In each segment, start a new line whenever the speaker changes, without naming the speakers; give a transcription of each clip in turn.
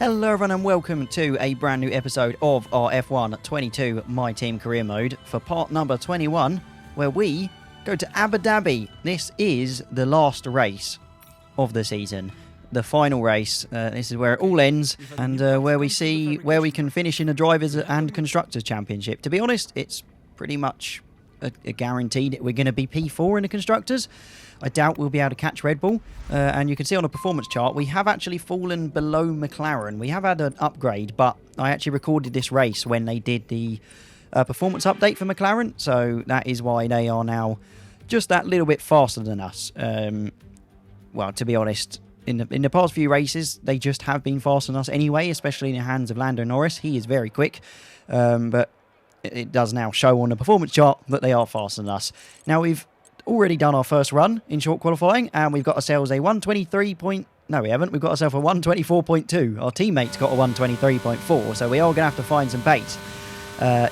Hello everyone and welcome to a brand new episode of our F1 22 My Team Career Mode for part number 21, where we go to Abu Dhabi. This is the last race of the season, the final race. This is where it all ends and where we see where we can finish in the Drivers' and Constructors' Championship. To be honest, it's pretty much a guaranteed we're going to be P4 in the Constructors. I doubt we'll be able to catch Red Bull. And you can see on the performance chart, we have actually fallen below McLaren. We have had an upgrade, but I actually recorded this race when they did the performance update for McLaren. So that is why they are now just that little bit faster than us. Well, to be honest, in the past few races, they just have been faster than us anyway, especially in the hands of Lando Norris. He is very quick, but it does now show on the performance chart that they are faster than us. Now, we've already done our first run in short qualifying, and we've got ourselves a 123 point... No, we haven't. We've got ourselves a 124.2. Our teammate's got a 123.4, so we are going to have to find some pace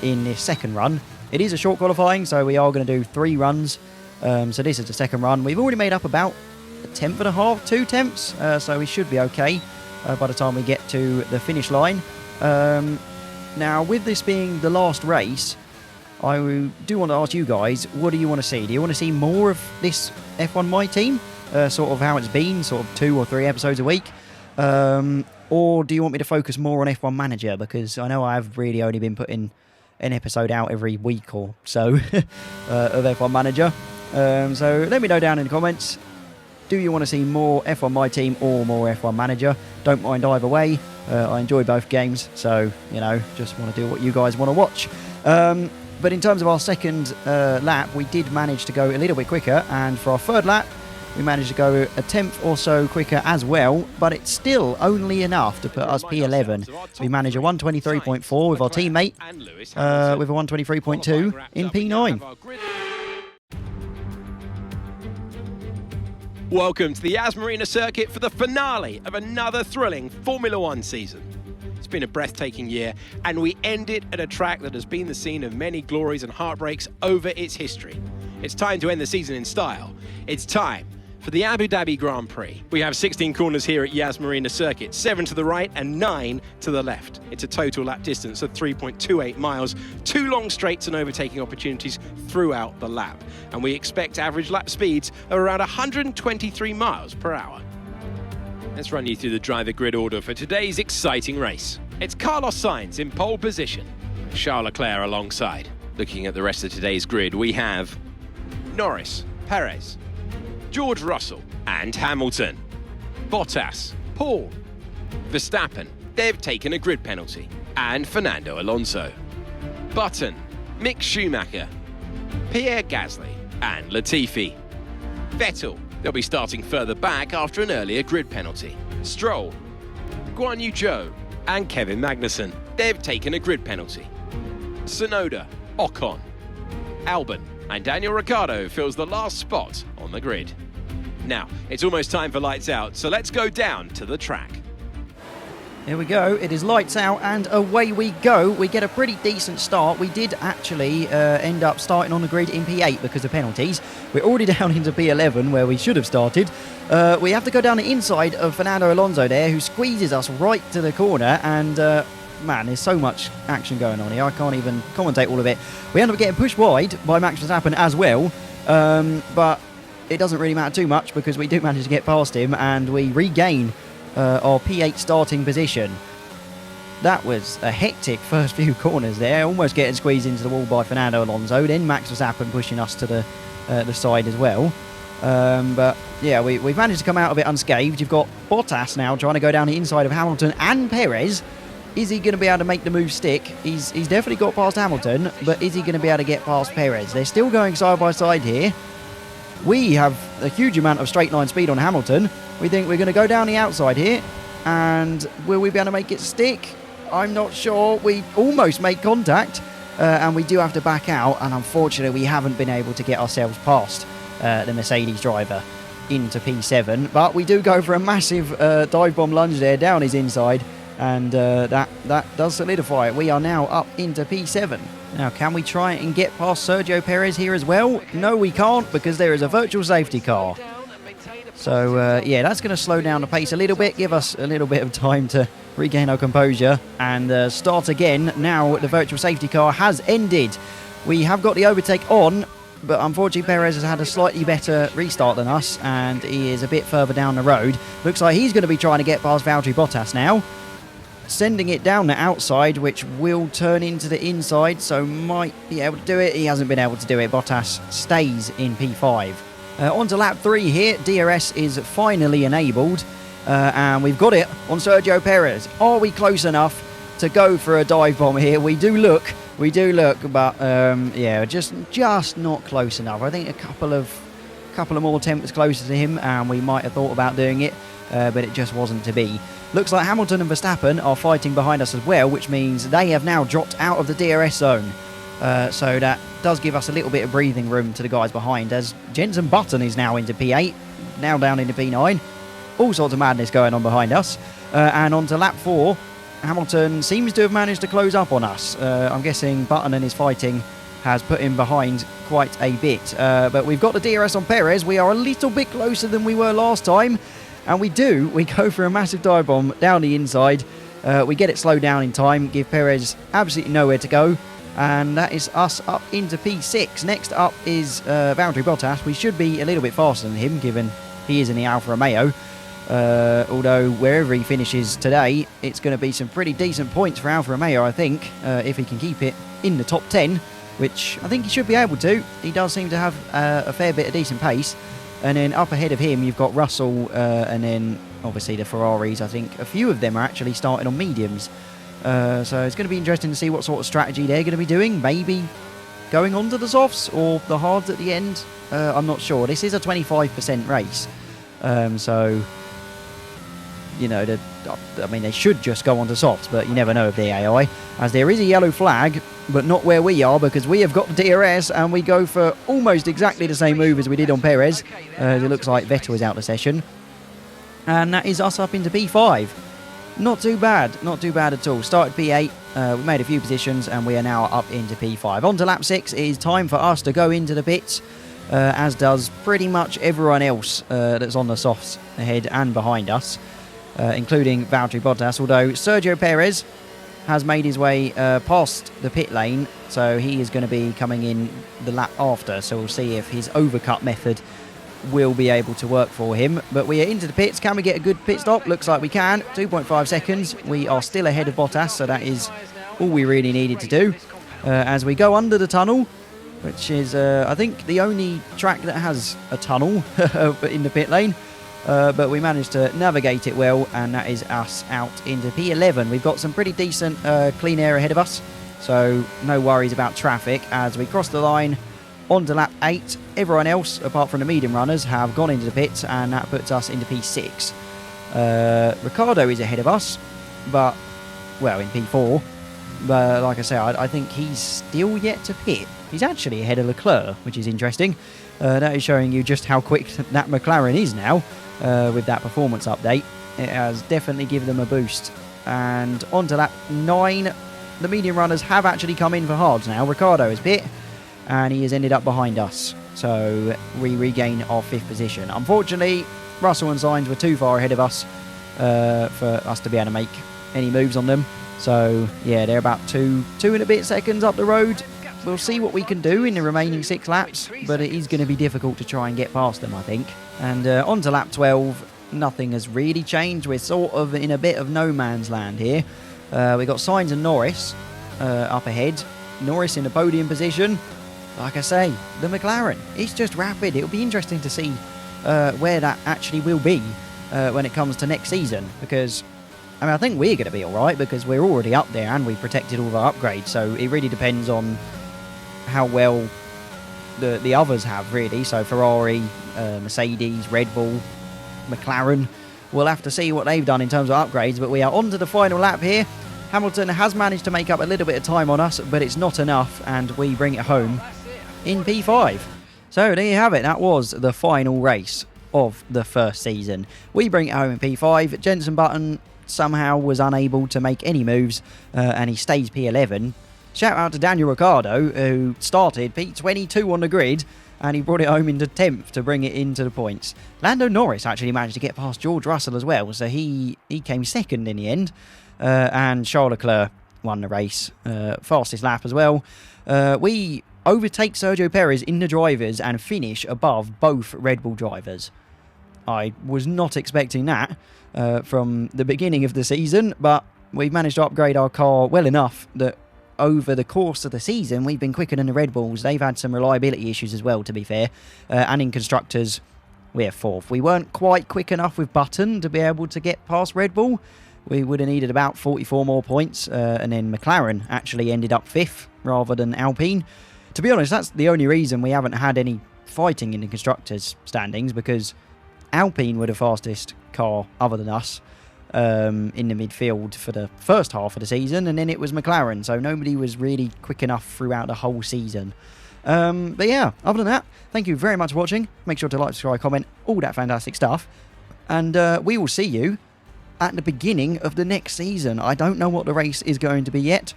in this second run. It is a short qualifying, so we are going to do 3 runs. So this is the second run. We've already made up about a tenth and a half, 2 tenths, so we should be okay by the time we get to the finish line. Now, with this being the last race, I do want to ask you guys, what do you want to see? Do you want to see more of this F1 My Team? Sort of how it's been, sort of 2 or 3 episodes a week? Or do you want me to focus more on F1 Manager? Because I know I've really only been putting an episode out every week or so of F1 Manager. So let me know down in the comments. Do you want to see more F1 My Team or more F1 Manager? Don't mind either way. I enjoy both games, so, you know, just want to do what you guys want to watch. But in terms of our second lap, we did manage to go a little bit quicker, and for our third lap, we managed to go a tenth or so quicker as well, but it's still only enough to put us P11. We managed a 123.4 with our teammate, with a 123.2 in P9.
Welcome to the Yas Marina circuit for the finale of another thrilling Formula One season. It's been a breathtaking year, and we end it at a track that has been the scene of many glories and heartbreaks over its history. It's time to end the season in style. It's time for the Abu Dhabi Grand Prix. We have 16 corners here at Yas Marina circuit, 7 to the right and 9 to the left. It's a total lap distance of 3.28 miles, 2 long straights and overtaking opportunities throughout the lap. And we expect average lap speeds of around 123 miles per hour. Let's run you through the driver grid order for today's exciting race. It's Carlos Sainz in pole position, Charles Leclerc alongside. Looking at the rest of today's grid, we have Norris, Perez, George Russell and Hamilton, Bottas, Paul, Verstappen, they've taken a grid penalty, and Fernando Alonso, Button, Mick Schumacher, Pierre Gasly and Latifi. Vettel, they'll be starting further back after an earlier grid penalty. Stroll, Guan Yu Zhou and Kevin Magnussen, they've taken a grid penalty. Tsunoda, Ocon, Albon and Daniel Ricciardo fills the last spot on the grid. Now, it's almost time for lights out, so let's go down to the track.
Here we go, it is lights out and away we go. We get a pretty decent start. We did actually end up starting on the grid in P8 because of penalties. We're already down into P11 where we should have started. We have to go down the inside of Fernando Alonso there, who squeezes us right to the corner, and man, there's so much action going on here. I can't even commentate all of it. We end up getting pushed wide by Max Verstappen as well, but it doesn't really matter too much because we do manage to get past him and we regain our P8 starting position. That was a hectic first few corners there, almost getting squeezed into the wall by Fernando Alonso, then Max Verstappen pushing us to the side as well. But yeah, we've managed to come out of it unscathed. You've got Bottas now trying to go down the inside of Hamilton and Perez. Is he going to be able to make the move stick? He's definitely got past Hamilton, but is he going to be able to get past Perez? They're still going side by side here. We have a huge amount of straight line speed on Hamilton. We think we're going to go down the outside here, and will we be able to make it stick? I'm not sure. We almost made contact, and we do have to back out, and unfortunately we haven't been able to get ourselves past the Mercedes driver into P7, but we do go for a massive dive bomb lunge there down his inside, and that does solidify it. We are now up into P7. Now, can we try and get past Sergio Perez here as well? No, we can't, because there is a virtual safety car. So, yeah, that's going to slow down the pace a little bit, give us a little bit of time to regain our composure and start again. Now the virtual safety car has ended. We have got the overtake on, but unfortunately Perez has had a slightly better restart than us, and he is a bit further down the road. Looks like he's going to be trying to get past Valtteri Bottas now. Sending it down the outside, which will turn into the inside, so might be able to do it. He hasn't been able to do it. Bottas stays in P5. On to lap 3 here. DRS is finally enabled, and we've got it on Sergio Perez. Are we close enough to go for a dive bomb here? We do look, but yeah, just not close enough. I think a couple of more attempts closer to him, and we might have thought about doing it, but it just wasn't to be. Looks like Hamilton and Verstappen are fighting behind us as well, which means they have now dropped out of the DRS zone. So that does give us a little bit of breathing room to the guys behind, as Jenson Button is now into P8, now down into P9. All sorts of madness going on behind us. And on to lap 4, Hamilton seems to have managed to close up on us. I'm guessing Button and his fighting has put him behind quite a bit. But we've got the DRS on Perez. We are a little bit closer than we were last time. And we go for a massive dive bomb down the inside. We get it slowed down in time, give Perez absolutely nowhere to go. And that is us up into P6. Next up is Valtteri Bottas. We should be a little bit faster than him, given he is in the Alfa Romeo. Although wherever he finishes today, it's going to be some pretty decent points for Alfa Romeo, I think, if he can keep it in the top 10, which I think he should be able to. He does seem to have a fair bit of decent pace. And then up ahead of him, you've got Russell, and then obviously the Ferraris. I think a few of them are actually starting on mediums. So it's going to be interesting to see what sort of strategy they're going to be doing. Maybe going on to the softs or the hards at the end. I'm not sure. This is a 25% race. So, you know, I mean, they should just go on to softs, but you never know with the AI. As there is a yellow flag, but not where we are, because we have got the DRS and we go for almost exactly the same move as we did on Perez. It looks like Vettel is out of the session. And that is us up into P5. Not too bad at all. Started P8, we made a few positions, and we are now up into P5. On to lap 6, it is time for us to go into the pits, as does pretty much everyone else that's on the softs ahead and behind us, including Valtteri Bottas, although Sergio Perez has made his way past the pit lane, so he is going to be coming in the lap after, so we'll see if his overcut method will be able to work for him. But we are into the pits. Can we get a good pit stop? Looks like we can. 2.5 seconds. We are still ahead of Bottas, so that is all we really needed to do. As we go under the tunnel, which is, I think, the only track that has a tunnel in the pit lane. But we managed to navigate it well, and that is us out into P11. We've got some pretty decent clean air ahead of us, so no worries about traffic. As we cross the line on to lap 8, everyone else, apart from the medium runners, have gone into the pits, and that puts us into P6. Ricciardo is ahead of us, but, well, in P4. But like I say, I think he's still yet to pit. He's actually ahead of Leclerc, which is interesting. That is showing you just how quick that McLaren is now with that performance update. It has definitely given them a boost. And on to lap 9, the medium runners have actually come in for hards now. Ricciardo is pit, and he has ended up behind us. So we regain our 5th position. Unfortunately, Russell and Sainz were too far ahead of us for us to be able to make any moves on them. So yeah, they're about two and a bit seconds up the road. We'll see what we can do in the remaining 6 laps, but it is going to be difficult to try and get past them, I think. And on to lap 12, nothing has really changed. We're sort of in a bit of no man's land here. We've got Sainz and Norris up ahead. Norris in the podium position. Like I say, the McLaren, it's just rapid. It'll be interesting to see where that actually will be when it comes to next season, because I mean, I think we're going to be all right because we're already up there and we've protected all of our upgrades. So it really depends on how well the others have, really. So Ferrari, Mercedes, Red Bull, McLaren, we'll have to see what they've done in terms of upgrades. But we are on to the final lap here. Hamilton has managed to make up a little bit of time on us, but it's not enough, and we bring it home in P5. So there you have it. That was the final race of the first season. We bring it home in P5. Jenson Button somehow was unable to make any moves, and he stays P11. Shout out to Daniel Ricciardo, who started P22 on the grid, and he brought it home into 10th to bring it into the points. Lando Norris actually managed to get past George Russell as well, so he came second in the end. And Charles Leclerc won the race, fastest lap as well. We overtake Sergio Perez in the drivers and finish above both Red Bull drivers. I was not expecting that from the beginning of the season, but we've managed to upgrade our car well enough that over the course of the season we've been quicker than the Red Bulls. They've had some reliability issues as well, to be fair. And in constructors, we're 4th. We weren't quite quick enough with Button to be able to get past Red Bull. We would have needed about 44 more points, and then McLaren actually ended up 5th rather than Alpine. To be honest, that's the only reason we haven't had any fighting in the constructors' standings, because Alpine were the fastest car other than us in the midfield for the first half of the season, and then it was McLaren, so nobody was really quick enough throughout the whole season. But yeah, other than that, thank you very much for watching. Make sure to like, subscribe, comment, all that fantastic stuff, and we will see you at the beginning of the next season. I don't know what the race is going to be yet,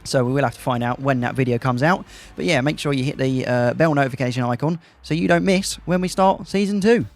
so we will have to find out when that video comes out. But yeah, make sure you hit the bell notification icon so you don't miss when we start Season 2.